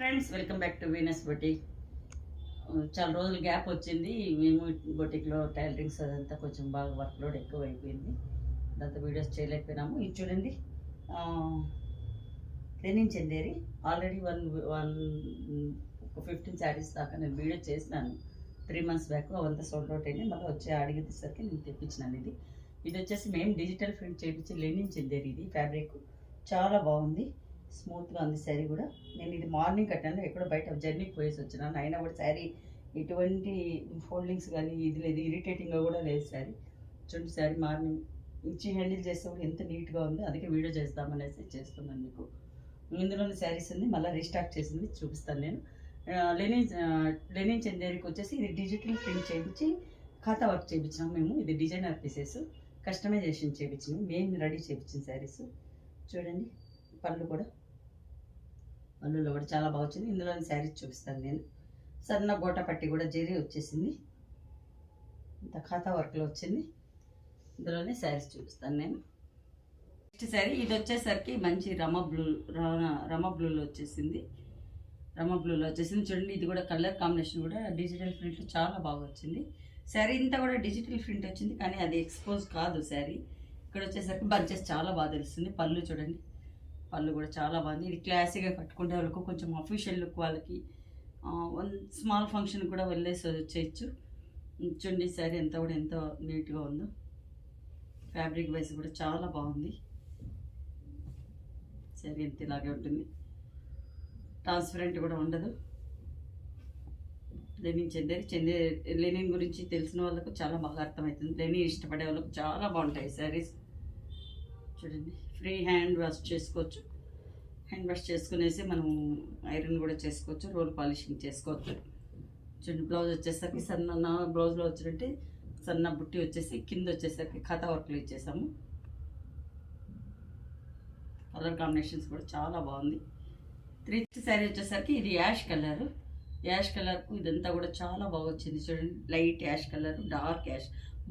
Friends, welcome back to Venus boutique. చాలా రోజులు gap వచ్చింది. మేము బొటిక్లో టైలరింగ్స్ అదంతా కొంచెం బాగా వర్క్ లోడ్ ఎక్కువ అయిపోయింది. దాంతో వీడియోస్ చేయలేకపోయినాము. ఇది చూడండి, లెనిన్ చందేరి. ఆల్రెడీ వన్ ఒక 15 శారీస్ దాకా నేను వీడియో చేసినాను 3 months బ్యాక్. అవంతా సోల్డ్ అవుట్ అయింది. మళ్ళీ వచ్చే అడిగేసరికి నేను తెప్పించినాను. ఇది వచ్చేసి మేము డిజిటల్ ప్రింట్ చేయించి లెనిన్ చందేరి. ఇది ఫ్యాబ్రిక్ చాలా బాగుంది, స్మూత్గా ఉంది. శారీ కూడా నేను ఇది మార్నింగ్ కట్టాను, ఎక్కడో బయట జర్నీకి పోయేసి వచ్చినాను. అయినా కూడా శారీ ఎటువంటి ఫోల్డింగ్స్ కానీ ఇది లేదు, ఇరిటేటింగ్గా కూడా లేదు శారీ. చూడండి, శారీ మార్నింగ్ ఇచ్చి హ్యాండిల్ చేస్తే కూడా ఎంత నీట్గా ఉంది. అందుకే వీడియో చేద్దామనేసి చేస్తున్నాను మీకు. ఇందులోని శారీస్ ఉంది, మళ్ళీ రీస్టాక్ చేసింది చూపిస్తాను నేను. లెనిన్ చందేరికి వచ్చేసి ఇది డిజిటల్ ప్రింట్ చేయించి ఖాతా వర్క్ చేయించినాం మేము. ఇది డిజైనర్ పీసెస్ కస్టమైజేషన్ చేయించినాం, మేము రెడీ చేయించిన శారీస్. చూడండి, పళ్ళు కూడా, పళ్ళులో కూడా చాలా బాగా వచ్చింది. ఇందులోని శారీస్ చూపిస్తాను నేను. సన్న గోటా పట్టి కూడా జరీ వచ్చేసింది, ఇంత ఖాతా వర్క్లో వచ్చింది. ఇందులోనే శారీస్ చూపిస్తాను నేను. నెక్స్ట్ శారీ ఇది వచ్చేసరికి మంచి రమ బ్లూలో వచ్చేసింది. చూడండి, ఇది కూడా కలర్ కాంబినేషన్ కూడా డిజిటల్ ప్రింట్లో చాలా బాగా వచ్చింది. శారీ ఇంతా కూడా డిజిటల్ ప్రింట్ వచ్చింది, కానీ అది ఎక్స్పోజ్ కాదు శారీ. ఇక్కడ వచ్చేసరికి బంచెస్ చాలా బాగా తెలుస్తుంది. పళ్ళు చూడండి, పళ్ళు కూడా చాలా బాగుంది. ఇది క్లాసీగా కట్టుకుంటే వాళ్ళకు కొంచెం అఫీషియల్ లుక్, వాళ్ళకి స్మాల్ ఫంక్షన్ కూడా వెళ్ళేసి వచ్చేయచ్చు. చూడండి, శారీ అంతా కూడా ఎంతో నీట్గా ఉందో. ఫ్యాబ్రిక్ వైజ్ కూడా చాలా బాగుంది. శారీ అంత ఇలాగే ఉంటుంది, ట్రాన్స్పరెంట్ కూడా ఉండదు. లెనిన్ గురించి తెలిసిన వాళ్ళకు చాలా బాగా అర్థమవుతుంది. లెనిన్ ఇష్టపడే వాళ్ళకు చాలా బాగుంటాయి శారీస్. చూడండి, ఫ్రీ హ్యాండ్ వాష్ చేసుకోవచ్చు. హ్యాండ్ వాష్ చేసుకునేసి మనం ఐరన్ కూడా చేసుకోవచ్చు, రోల్ పాలిషింగ్ చేసుకోవచ్చు. చూడండి, బ్లౌజ్ వచ్చేసరికి సన్న బ్లౌజ్లో వచ్చినట్టే సన్న బుట్టి వచ్చేసి కింద వచ్చేసరికి ఖాతా వర్క్లో ఇచ్చేసాము. కలర్ కాంబినేషన్స్ కూడా చాలా బాగుంది. 3 శారీ వచ్చేసరికి ఇది యాష్ కలర్కు ఇదంతా కూడా చాలా బాగా వచ్చింది. చూడండి, light ash colour, dark ash,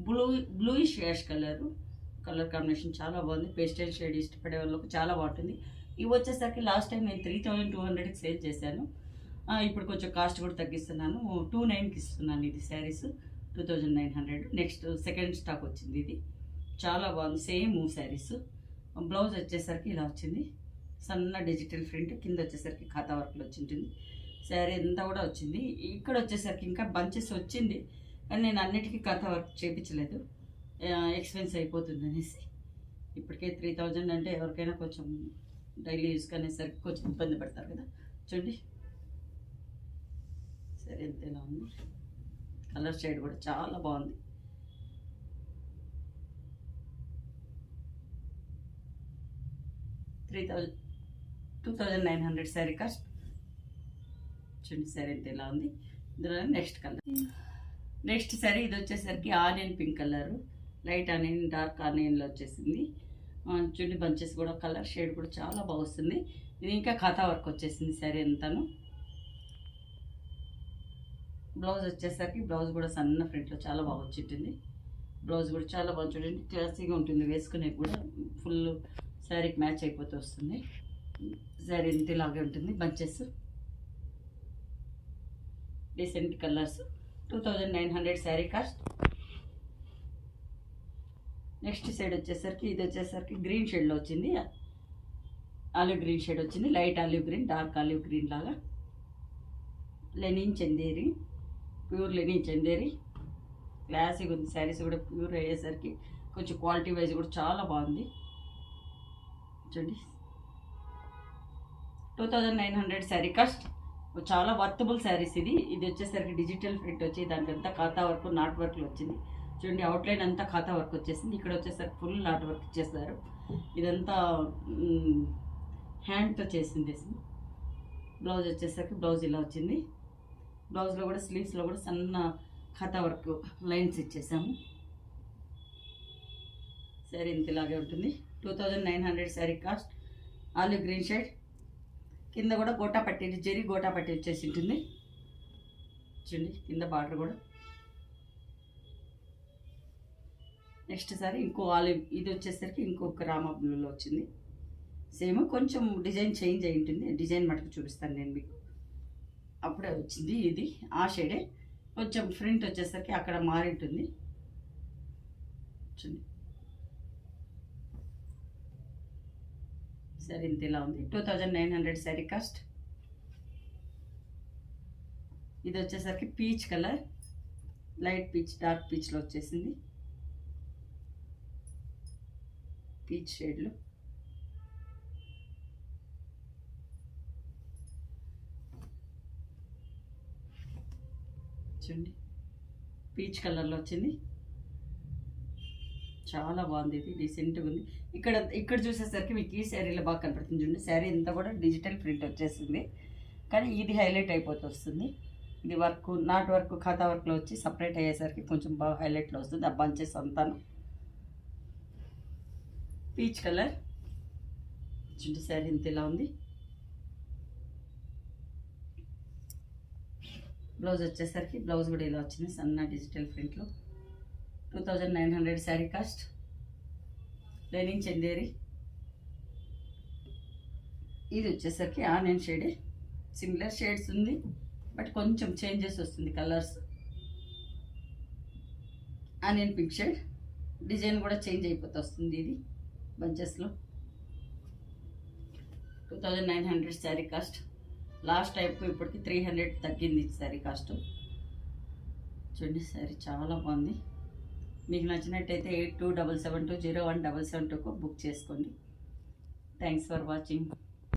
bluish ash colour combination చాలా బాగుంది. పేస్టల్ షేడ్ ఇష్టపడే వాళ్ళకు చాలా బాగుంటుంది. ఇవి వచ్చేసరికి లాస్ట్ టైం నేను 3200కి సేల్ చేశాను. ఇప్పుడు కొంచెం కాస్ట్ కూడా తగ్గిస్తున్నాను, 29కి ఇస్తున్నాను. ఇది శారీస్ 2900. నెక్స్ట్ సెకండ్ స్టాక్ వచ్చింది. ఇది చాలా బాగుంది, సేమ్ శారీస్. బ్లౌజ్ వచ్చేసరికి ఇలా వచ్చింది, సన్న డిజిటల్ ప్రింట్, కింద వచ్చేసరికి ఖాతా వర్క్లో వచ్చింటుంది. శారీ అంతా కూడా వచ్చింది. ఇక్కడ వచ్చేసరికి ఇంకా బంచెస్ వచ్చింది, కానీ నేను అన్నిటికీ ఖాతా వర్క్ చేయించలేదు, ఎక్స్పెన్స్ అయిపోతుంది అనేసి. ఇప్పటికే 3000 అంటే ఎవరికైనా కొంచెం డైలీ యూస్కి అనేసరికి కొంచెం ఇబ్బంది పడతారు కదా. చూడండి, సరే ఎంత ఇలా ఉంది. కలర్ షేడ్ కూడా చాలా బాగుంది. $2900 శారీ కాస్ట్. చూడండి, శారీ ఎంత ఇలా ఉంది. ఇందులో నెక్స్ట్ శారీ ఇది వచ్చేసరికి onion pink colour, light onion, dark ఆనియన్లో వచ్చేసింది. చూడండి, బంచెస్ కూడా కలర్ షేడ్ కూడా చాలా బాగా వస్తుంది. ఇది ఇంకా ఖాతా వర్క్ వచ్చేసింది శారీ అంతాను. బ్లౌజ్ వచ్చేసరికి బ్లౌజ్ కూడా సన్న ప్రింట్లో చాలా బాగా వచ్చింటుంది. బ్లౌజ్ కూడా చాలా బాగా చూడండి, క్లాసీగా ఉంటుంది, వేసుకునే కూడా ఫుల్ శారీకి మ్యాచ్ అయిపోతూ వస్తుంది. శారీ ఇంత ఇలాగే ఉంటుంది. Bunches decent colours. 2900 sari cost. Next side వచ్చేసరికి ఇది వచ్చేసరికి గ్రీన్ షేడ్లో వచ్చింది, ఆలివ్ గ్రీన్ షేడ్ వచ్చింది. Light olive green, dark olive green లాగా. Linen Chanderi, pure linen Chanderi, classic ఉంది. శారీస్ కూడా ప్యూర్ అయ్యేసరికి కొంచెం క్వాలిటీ వైజ్ కూడా చాలా బాగుంది. చూడండి, 2900 శారీ కాస్ట్. చాలా వర్తబుల్ శారీస్. ఇది వచ్చేసరికి డిజిటల్ ప్రింట్ వచ్చి దానికి అంతా ఖాతా వర్క్, నాట్ వర్క్లో వచ్చింది. చూడండి, అవుట్లైన్ అంతా ఖాతా వర్క్ వచ్చేసింది. ఇక్కడ వచ్చేసరికి ఫుల్ నాట్ వర్క్ ఇచ్చేస్తారు. ఇదంతా హ్యాండ్తో చేసింది. బ్లౌజ్ వచ్చేసరికి బ్లౌజ్ ఇలా వచ్చింది. బ్లౌజ్లో కూడా స్లీవ్స్లో కూడా సన్న ఖాతా వర్క్ లైన్స్ ఇచ్చేసాము. శారీ ఇంత ఇలాగే ఉంటుంది. 2900 sari cost. Olive green shade, కింద కూడా గోటా పట్టి, జరీ గోటా పట్టి వచ్చేసి ఉంటుంది. చూడండి, కింద బార్డర్ కూడా. నెక్స్ట్ సారీ ఇంకో ఆలివ్, ఇది వచ్చేసరికి ఇంకొక రామా బ్లూలో వచ్చింది. సేమ్ కొంచెం డిజైన్ చేంజ్ అయి ఉంటుంది. డిజైన్ మటుకు చూపిస్తాను నేను మీకు. అప్పుడే వచ్చింది ఇది ఆ షేడే. కొంచెం ప్రింట్ వచ్చేసరికి అక్కడ మారింటుంది చూడండి. సరే ఇంత ఇలా ఉంది. 2900 శారీ కాస్ట్. ఇది వచ్చేసరికి peach colour, light peach dark పీచ్లో వచ్చేసింది, పీచ్ షేడ్లో. చూడండి పీచ్ కలర్లో వచ్చింది, చాలా బాగుంది. ఇది డీసెంట్గా ఉంది. ఇక్కడ చూసేసరికి మీకు ఈ శారీలో బాగా కనపడుతుంది చూడండి. శారీ అంతా కూడా డిజిటల్ ప్రింట్ వచ్చేసింది, కానీ ఇది హైలైట్ అయిపోతూ వస్తుంది. ఇది వర్క్ నాట్ వర్క్ ఖాతా వర్క్లో వచ్చి సపరేట్ అయ్యేసరికి కొంచెం బాగా హైలైట్లో వస్తుంది. ఆ బంచెస్ అంతాను పీచ్ కలర్ చూడండి. శారీ ఇంత ఇలా ఉంది. బ్లౌజ్ వచ్చేసరికి బ్లౌజ్ కూడా ఇలా వచ్చింది సన్న డిజిటల్ ప్రింట్లో. 2900 శారీ కాస్ట్. లెనిన్ చందేరి. ఇది వచ్చేసరికి ఆనియన్ షేడే, సిమిలర్ షేడ్స్ ఉంది బట్ కొంచెం చేంజెస్ వస్తుంది colours. Onion pink shade, design కూడా చేంజ్ అయిపోతూ వస్తుంది ఇది బంచెస్లో. 2900 శారీ కాస్ట్. లాస్ట్ టైంకు ఇప్పటికి 300 తగ్గింది శారీ కాస్ట్. చూడండి శారీ చాలా బాగుంది. మీకు నచ్చినట్టయితే 8277201772కు బుక్ చేసుకోండి. Thanks for watching.